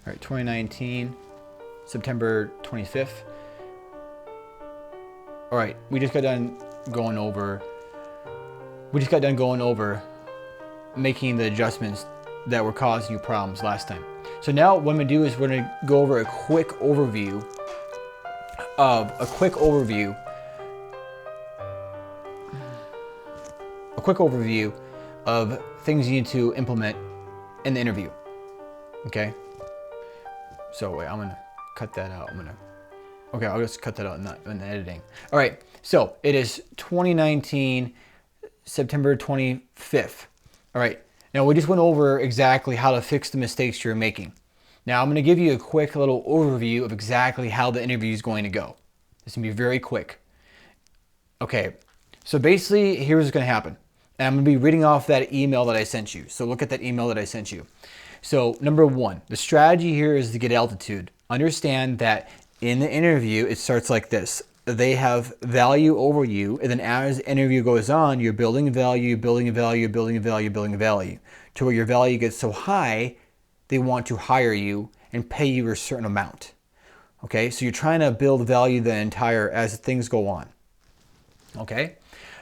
All right, 2019, September 25th. All right, we just got done going over making the adjustments that were causing you problems last time. So now what I'm gonna do is we're gonna go over a quick overview of things you need to implement in the interview. Okay. So wait, I'm gonna cut that out. Okay, I'll just cut that out in the editing. All right, so it is 2019, September 25th. All right, now we just went over exactly how to fix the mistakes you're making. Now I'm gonna give you a quick little overview of exactly how the interview is going to go. It's gonna be very quick. Okay, so basically here's what's gonna happen. And I'm gonna be reading off that email that I sent you. So look at that email that I sent you. So number one, the strategy here is to get altitude. Understand that in the interview, it starts like this. They have value over you, and then as the interview goes on, you're building value, building value, building value, building value, to where your value gets so high, they want to hire you and pay you a certain amount. Okay, so you're trying to build value as things go on. Okay.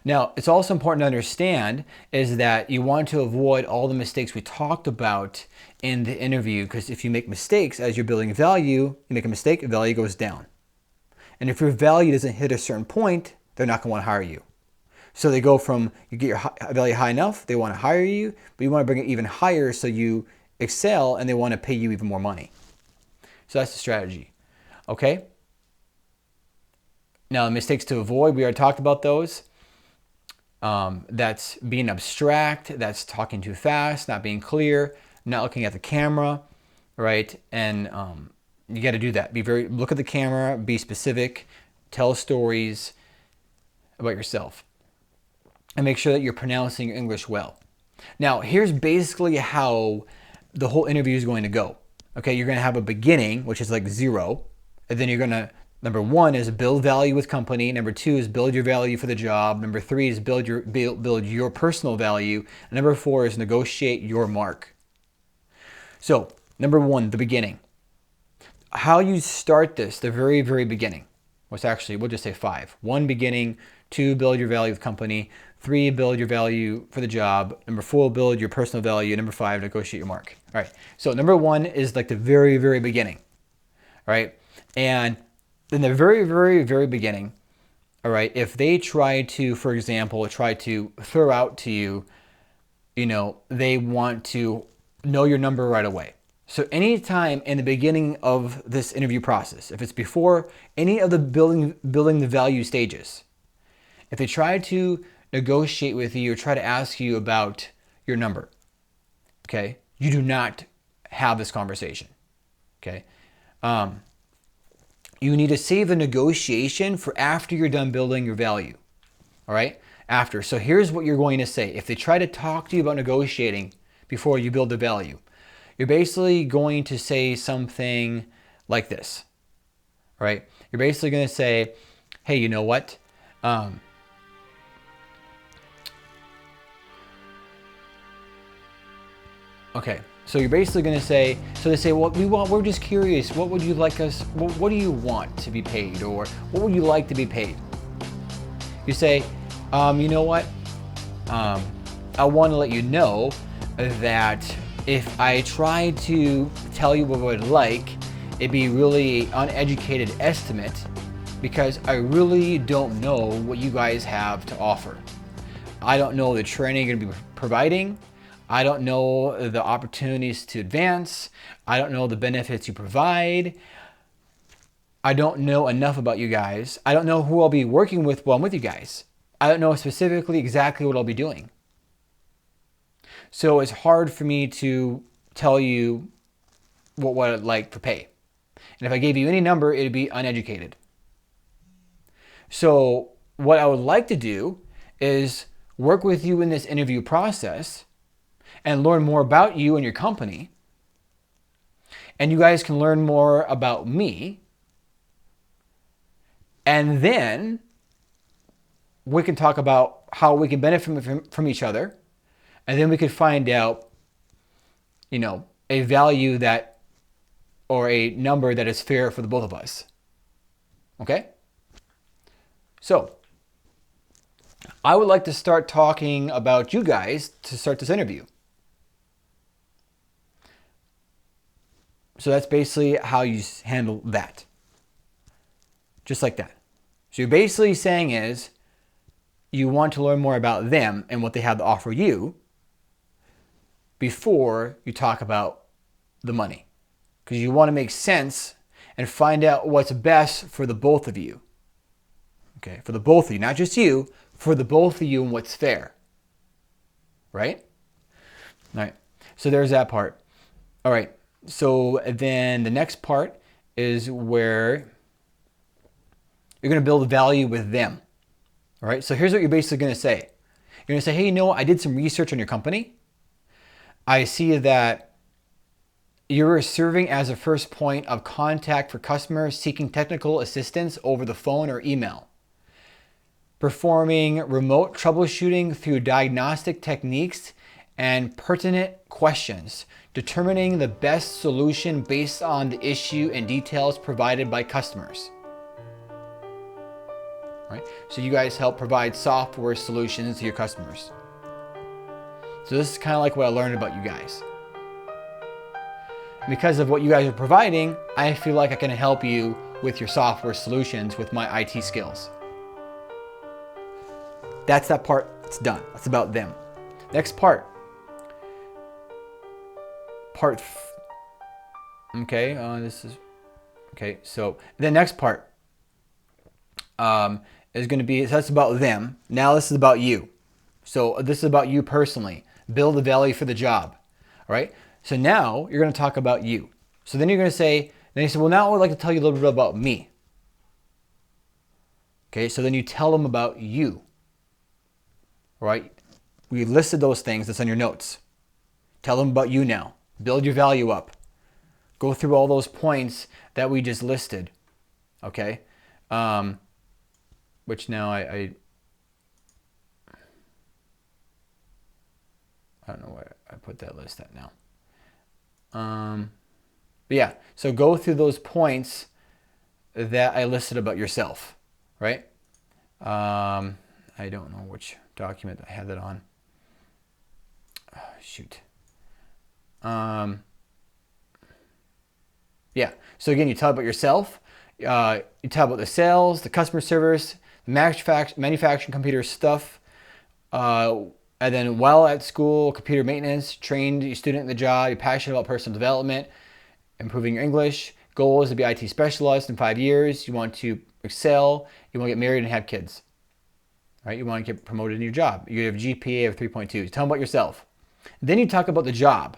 Now, it's also important to understand is that you want to avoid all the mistakes we talked about in the interview, because if you make mistakes as you're building value, you make a mistake, value goes down. And if your value doesn't hit a certain point, they're not going to want to hire you. So they go from, you get your value high enough, they want to hire you, but you want to bring it even higher so you excel and they want to pay you even more money. So that's the strategy. Okay? Now, mistakes to avoid, we already talked about those. That's being abstract, that's talking too fast, not being clear, not looking at the camera, right? And you got to do that. Look at the camera, be specific, tell stories about yourself, and make sure that you're pronouncing your English well. Now, here's basically how the whole interview is going to go. Okay, you're going to have a beginning, which is like 0, and then you're going to, number 1 is build value with company. Number 2 is build your value for the job. Number 3 is build your personal value. And number 4 is negotiate your mark. So number 1, the beginning. How you start this, the very, very beginning. Well, actually, we'll just say 5. 1, beginning. 2, build your value with company. 3, build your value for the job. Number 4, build your personal value. Number 5, negotiate your mark. All right. So number 1 is like the very, very beginning. All right. And in the very, very, very beginning, all right, if they try to, for example, throw out to you, they want to know your number right away. So anytime in the beginning of this interview process, if it's before any of the building the value stages, if they try to negotiate with you or try to ask you about your number, okay, you do not have this conversation, okay? You need to save the negotiation for after you're done building your value, all right? After. So here's what you're going to say. If they try to talk to you about negotiating before you build the value, you're basically going to say something like this, all right? You're basically going to say, hey, you know what? Okay. So you're basically going to say, so they say, we're just curious, what would you like what do you want to be paid? Or what would you like to be paid? You say, you know what? I want to let you know that if I try to tell you what I would like, it'd be really uneducated estimate because I really don't know what you guys have to offer. I don't know the training you're going to be providing. I don't know the opportunities to advance. I don't know the benefits you provide. I don't know enough about you guys. I don't know who I'll be working with while I'm with you guys. I don't know specifically exactly what I'll be doing. So it's hard for me to tell you what I'd like for pay. And if I gave you any number, it'd be uneducated. So what I would like to do is work with you in this interview process and learn more about you and your company. And you guys can learn more about me. And then we can talk about how we can benefit from each other. And then we could find out, a value that or a number that is fair for the both of us. Okay? So, I would like to start talking about you guys to start this interview. So that's basically how you handle that. Just like that. So you're basically saying is, you want to learn more about them and what they have to offer you before you talk about the money. Because you want to make sense and find out what's best for the both of you. Okay, for the both of you, not just you, for the both of you and what's fair. Right? All right. So there's that part. All right. So then the next part is where you're going to build value with them. All right. So here's what you're basically going to say. You're going to say, hey, you know what? I did some research on your company. I see that you're serving as a first point of contact for customers seeking technical assistance over the phone or email, performing remote troubleshooting through diagnostic techniques and pertinent questions, determining the best solution based on the issue and details provided by customers. Right? So you guys help provide software solutions to your customers. So this is kind of like what I learned about you guys. Because of what you guys are providing, I feel like I can help you with your software solutions with my IT skills. That's that part. It's done. That's about them. Next part. Okay, this is okay. So the next part is going to be, so that's about them. Now this is about you. So this is about you personally. Build the value for the job. All right. So now you're going to talk about you. So then you're going to say, well, now I would like to tell you a little bit about me. Okay. So then you tell them about you. All right. We listed those things. That's on your notes. Tell them about you now. Build your value up. Go through all those points that we just listed. Okay. Which now I don't know where I put that list at now. But yeah, so go through those points that I listed about yourself, right? I don't know which document I had that on. Oh, shoot. Yeah, so again, you tell about yourself. You tell about the sales, the customer service, manufacturing computer stuff, and then while at school, computer maintenance, trained student in the job, you're passionate about personal development, improving your English. Goal is to be IT specialist in 5 years. You want to excel. You want to get married and have kids. Right? You want to get promoted in your job. You have GPA of 3.2. Tell them about yourself. Then you talk about the job.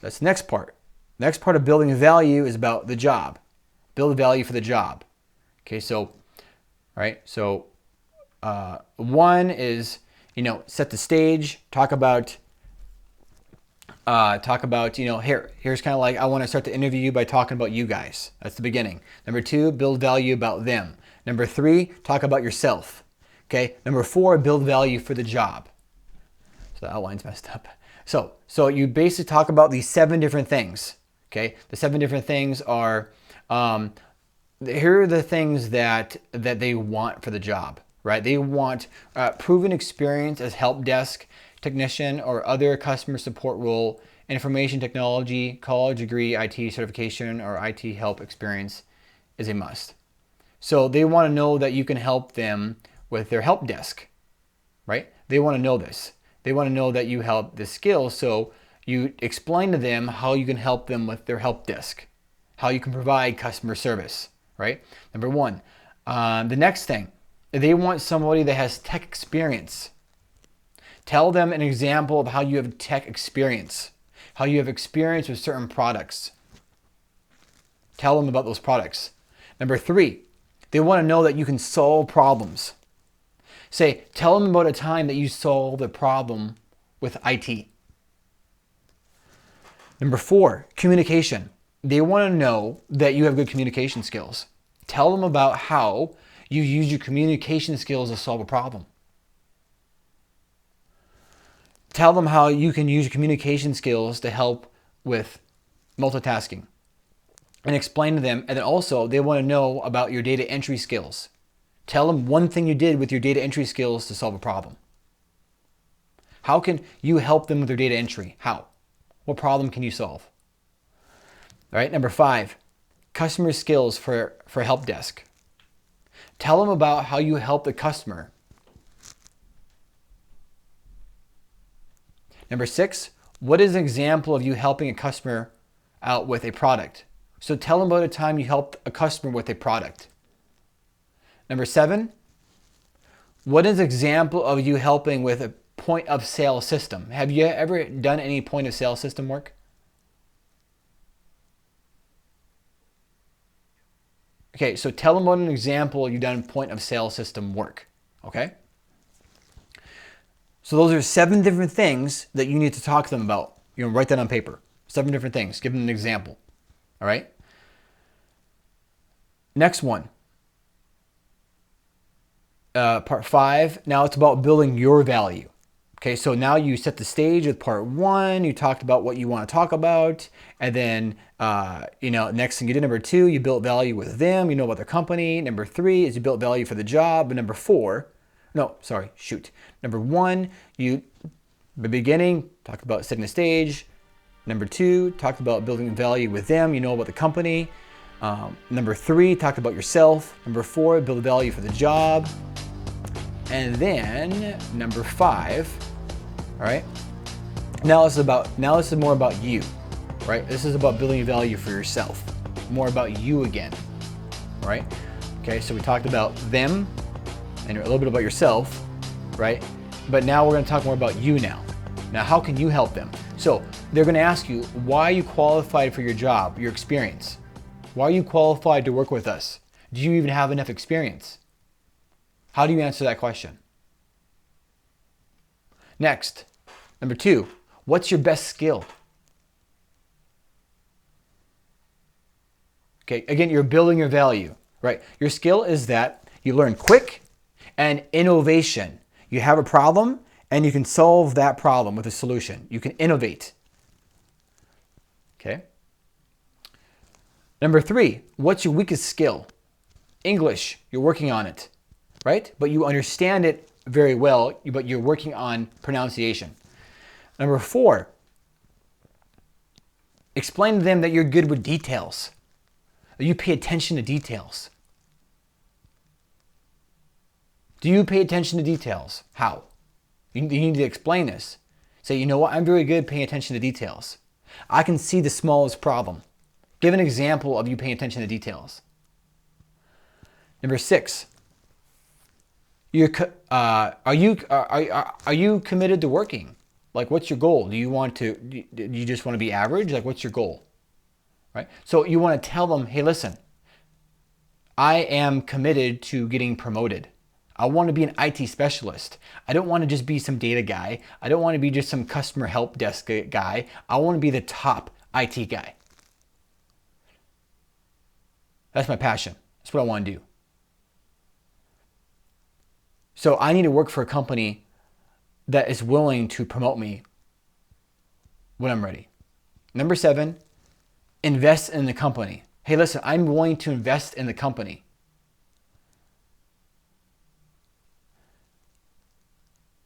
That's the next part. The next part of building value is about the job. Build value for the job. Okay, so, all right, so one is, set the stage, talk about, here's kind of like, I want to start the interview by talking about you guys. That's the beginning. Number 2, build value about them. Number 3, talk about yourself. Okay. Number 4, build value for the job. So the outline's messed up. So you basically talk about these 7 different things. Okay. The 7 different things are, here are the things that they want for the job, right? They want proven experience as help desk technician or other customer support role, information technology, college degree, IT certification, or IT help experience is a must. So they want to know that you can help them with their help desk, right? They want to know this. They want to know that you help the skills. So you explain to them how you can help them with their help desk, how you can provide customer service, right? Number 1. The next thing, they want somebody that has tech experience. Tell them an example of how you have tech experience, how you have experience with certain products. Tell them about those products. Number 3, they want to know that you can solve problems. Tell them about a time that you solved a problem with IT. Number 4, communication. They want to know that you have good communication skills. Tell them about how you use your communication skills to solve a problem. Tell them how you can use your communication skills to help with multitasking. and explain to them. And then also they want to know about your data entry skills. Tell them one thing you did with your data entry skills to solve a problem. How can you help them with their data entry? How? What problem can you solve? All right, number 5, customer skills for help desk. Tell them about how you help the customer. Number 6, what is an example of you helping a customer out with a product? So tell them about a time you helped a customer with a product. Number 7, what is an example of you helping with a point of sale system? Have you ever done any point of sale system work? Okay, so tell them about an example you've done point of sale system work. Okay? So those are 7 different things that you need to talk to them about. You know, write that on paper. 7 different things. Give them an example. All right? Next one. Part 5. Now it's about building your value. Okay, so now you set the stage with part 1. You talked about what you want to talk about. And then, next thing you did, number 2, you built value with them. You know about their company. Number 3 is you built value for the job. And number 1, the beginning, talked about setting the stage. Number 2, talked about building value with them. You know about the company. Number 3, talked about yourself. Number 4, build value for the job. And then number 5, all right? Now this is more about you, right? This is about building value for yourself. More about you again, right? Okay, so we talked about them and a little bit about yourself, right? But now we're gonna talk more about you now. Now, how can you help them? So they're gonna ask you why you qualified for your job, your experience. Why are you qualified to work with us? Do you even have enough experience? How do you answer that question? Next, number 2, what's your best skill? Okay, again, you're building your value, right? Your skill is that you learn quick and innovation. You have a problem and you can solve that problem with a solution. You can innovate. Okay. Number 3, what's your weakest skill? English, you're working on it, right? But you understand it very well, but you're working on pronunciation. Number 4, explain to them that you're good with details. That you pay attention to details. Do you pay attention to details? How? You need to explain this. Say, you know what, I'm very good paying attention to details. I can see the smallest problem. Give an example of you paying attention to details. Number 6, are you committed to working? Like, what's your goal? Do you just want to be average? Like, what's your goal? Right? So you want to tell them, hey, listen, I am committed to getting promoted. I want to be an IT specialist. I don't want to just be some data guy. I don't want to be just some customer help desk guy. I want to be the top IT guy. That's my passion. That's what I want to do. So I need to work for a company that is willing to promote me when I'm ready. Number 7, invest in the company. Hey, listen, I'm willing to invest in the company.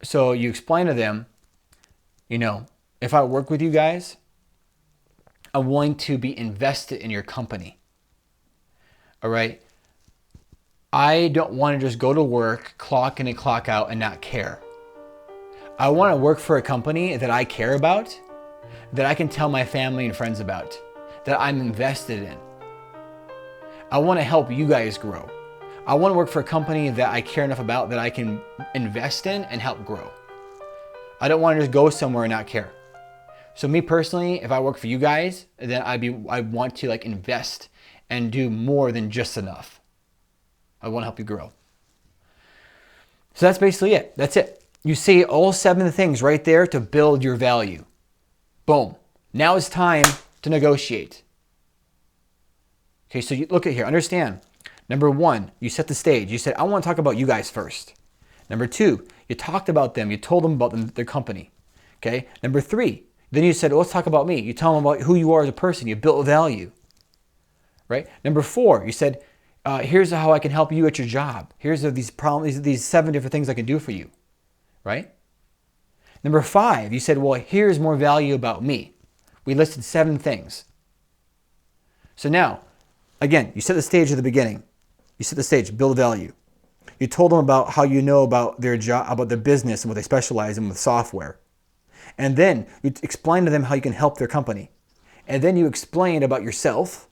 So you explain to them, if I work with you guys, I'm willing to be invested in your company. All right? I don't want to just go to work, clock in and clock out and not care. I want to work for a company that I care about, that I can tell my family and friends about, that I'm invested in. I want to help you guys grow. I want to work for a company that I care enough about that I can invest in and help grow. I don't want to just go somewhere and not care. So me personally, if I work for you guys, then I want to invest and do more than just enough. I want to help you grow. So that's basically it. That's it. You say all 7 things right there to build your value. Boom. Now it's time to negotiate. Okay, so you look at here. Understand. Number 1, you set the stage. You said, I want to talk about you guys first. Number 2, you talked about them. You told them about their company. Okay. Number 3, then you said, let's talk about me. You tell them about who you are as a person. You built value. right? Number 4, you said, here's how I can help you at your job. Here's these problems, these 7 different things I can do for you, right? Number 5, you said, well, here's more value about me. We listed 7 things. So now, again, you set the stage at the beginning. You set the stage, build value. You told them about how you know about their job, about their business and what they specialize in with software. And then you explain to them how you can help their company. And then you explain about yourself.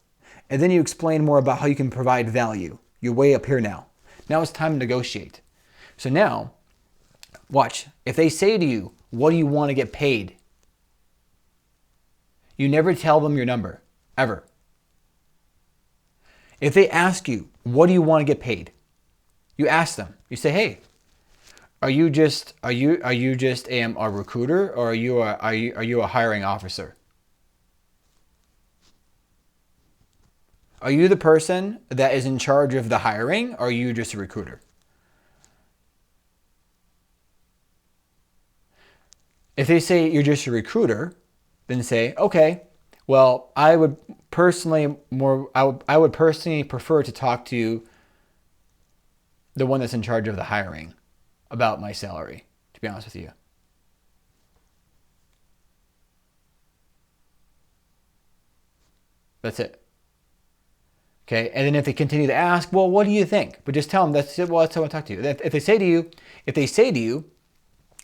And then you explain more about how you can provide value. You're way up here now. Now it's time to negotiate. So now, watch. If they say to you, what do you want to get paid? You never tell them your number, ever. If they ask you, what do you want to get paid? You ask them. You say, hey, are you just a recruiter, or are you a hiring officer? Are you the person that is in charge of the hiring, or are you just a recruiter? If they say you're just a recruiter, then say, okay, well, I would personally prefer to talk to the one that's in charge of the hiring about my salary, to be honest with you. That's it. Okay, and then if they continue to ask, well, what do you think? But just tell them that's it. Well, that's how I talk to you. If they say to you,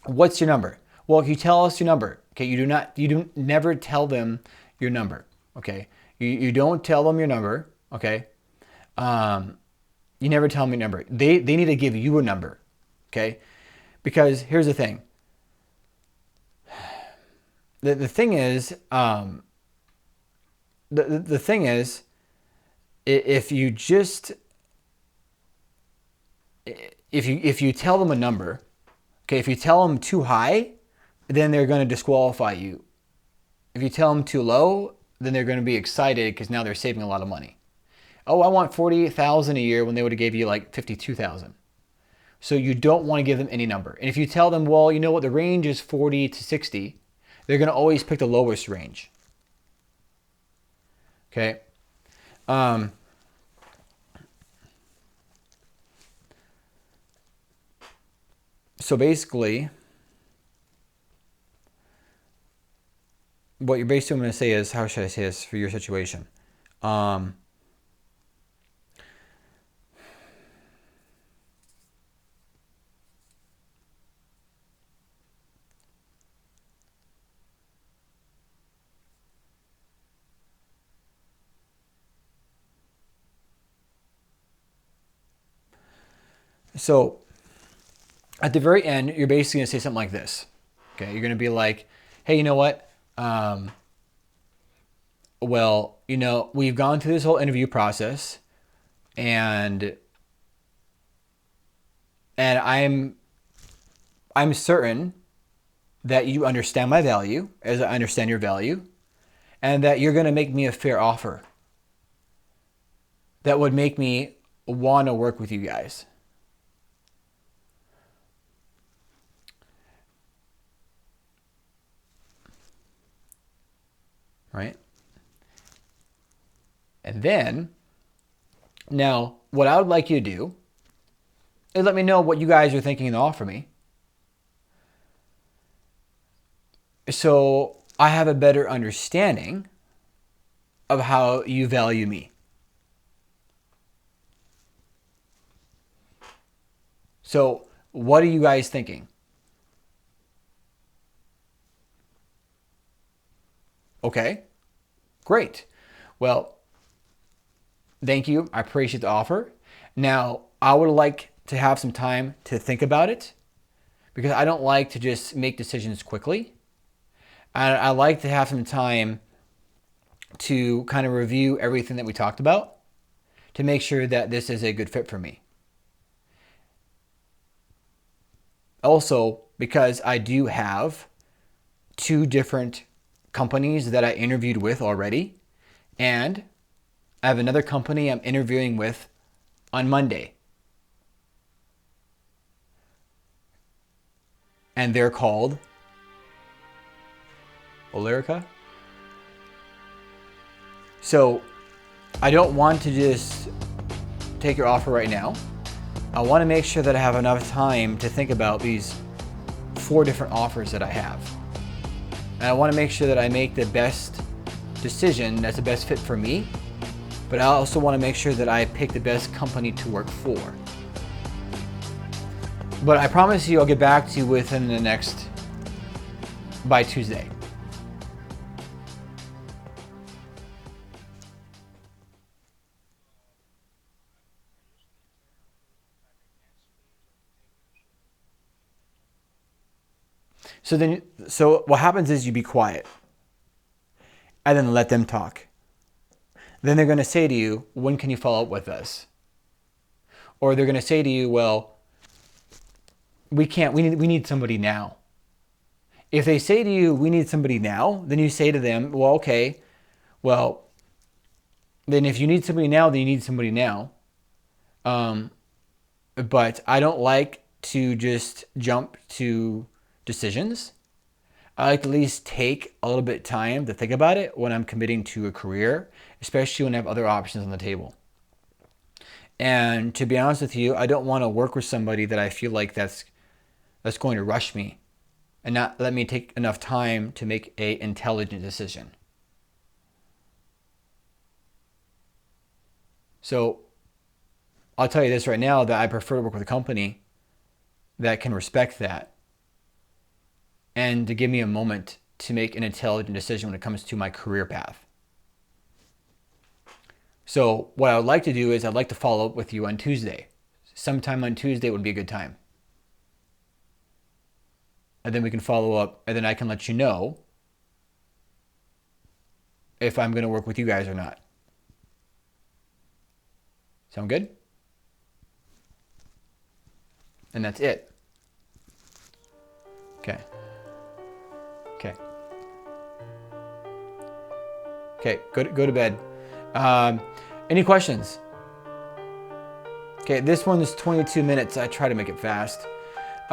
what's your number? Well, if you tell us your number, okay, you never tell them your number. Okay, you don't tell them your number. Okay, you never tell them your number. They need to give you a number. Okay, because here's the thing. The thing is, the thing is, if you tell them a number, okay, if you tell them too high, then they're going to disqualify you. If you tell them too low, then they're going to be excited because now they're saving a lot of money. Oh, I want $48,000 a year when they would have gave you like $52,000. So you don't want to give them any number. And if you tell them, well, you know what, the range is 40 to 60, they're going to always pick the lowest range. Okay. So basically, what you're basically going to say is, how should I say this for your situation? So at the very end, you're basically going to say something like this. Okay, you're going to be like, hey, you know what? Well, you know, we've gone through this whole interview process, and I'm certain that you understand my value as I understand your value, and that you're going to make me a fair offer that would make me want to work with you guys. Right? And then, now, what I would like you to do is let me know what you guys are thinking to offer me, so I have a better understanding of how you value me. So, what are you guys thinking? Okay, great. Well, thank you. I appreciate the offer. Now, I would like to have some time to think about it, because I don't like to just make decisions quickly. I like to have some time to kind of review everything that we talked about to make sure that this is a good fit for me. Also, because I do have 2 different companies that I interviewed with already, and I have another company I'm interviewing with on Monday. And they're called Olerica. So I don't want to just take your offer right now. I want to make sure that I have enough time to think about these 4 different offers that I have. And I want to make sure that I make the best decision that's the best fit for me, but I also want to make sure that I pick the best company to work for. But I promise you I'll get back to you by Tuesday. So what happens is you be quiet and then let them talk. Then they're going to say to you, when can you follow up with us? Or they're going to say to you, well, we need somebody now. If they say to you, we need somebody now, then you say to them, well, okay, well, then if you need somebody now, then you need somebody now. But I don't like to just jump to decisions. I like to at least take a little bit of time to think about it when I'm committing to a career, especially when I have other options on the table. And to be honest with you, I don't want to work with somebody that I feel like that's going to rush me and not let me take enough time to make an intelligent decision. So I'll tell you this right now, that I prefer to work with a company that can respect that and to give me a moment to make an intelligent decision when it comes to my career path. So what I would like to do is I'd like to follow up with you on Tuesday. Sometime on Tuesday would be a good time. And then we can follow up, and then I can let you know if I'm going to work with you guys or not. Sound good? And that's it. Okay. Go to bed. Any questions? Okay, this one is 22 minutes. I try to make it fast. So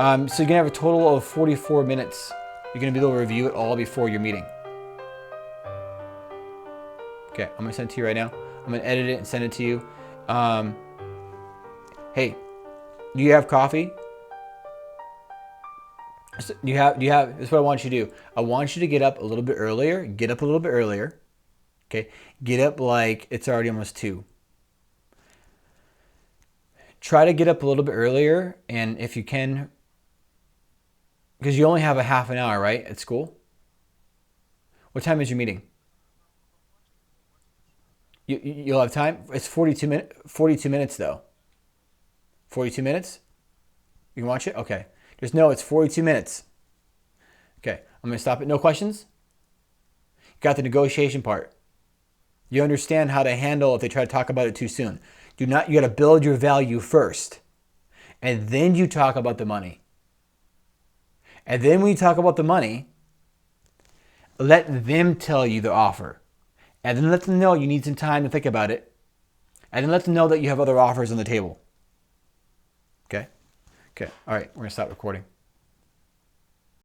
you're gonna have a total of 44 minutes. You're gonna be able to review it all before your meeting. Okay, I'm gonna send it to you right now. I'm gonna edit it and send it to you. Hey, do you have coffee? Do you have, this is what I want you to do. I want you to get up a little bit earlier. Okay, get up like it's already almost 2. Try to get up a little bit earlier, and if you can, because you only have a half an hour, right, at school? What time is your meeting? You'll have time? It's 42 minutes though. 42 minutes? You can watch it? Okay. Just know it's 42 minutes. Okay, I'm gonna stop it. No questions? You got the negotiation part. You understand how to handle if they try to talk about it too soon. You gotta build your value first. And then you talk about the money. And then when you talk about the money, let them tell you the offer. And then let them know you need some time to think about it. And then let them know that you have other offers on the table. Okay? Okay, all right, we're gonna stop recording.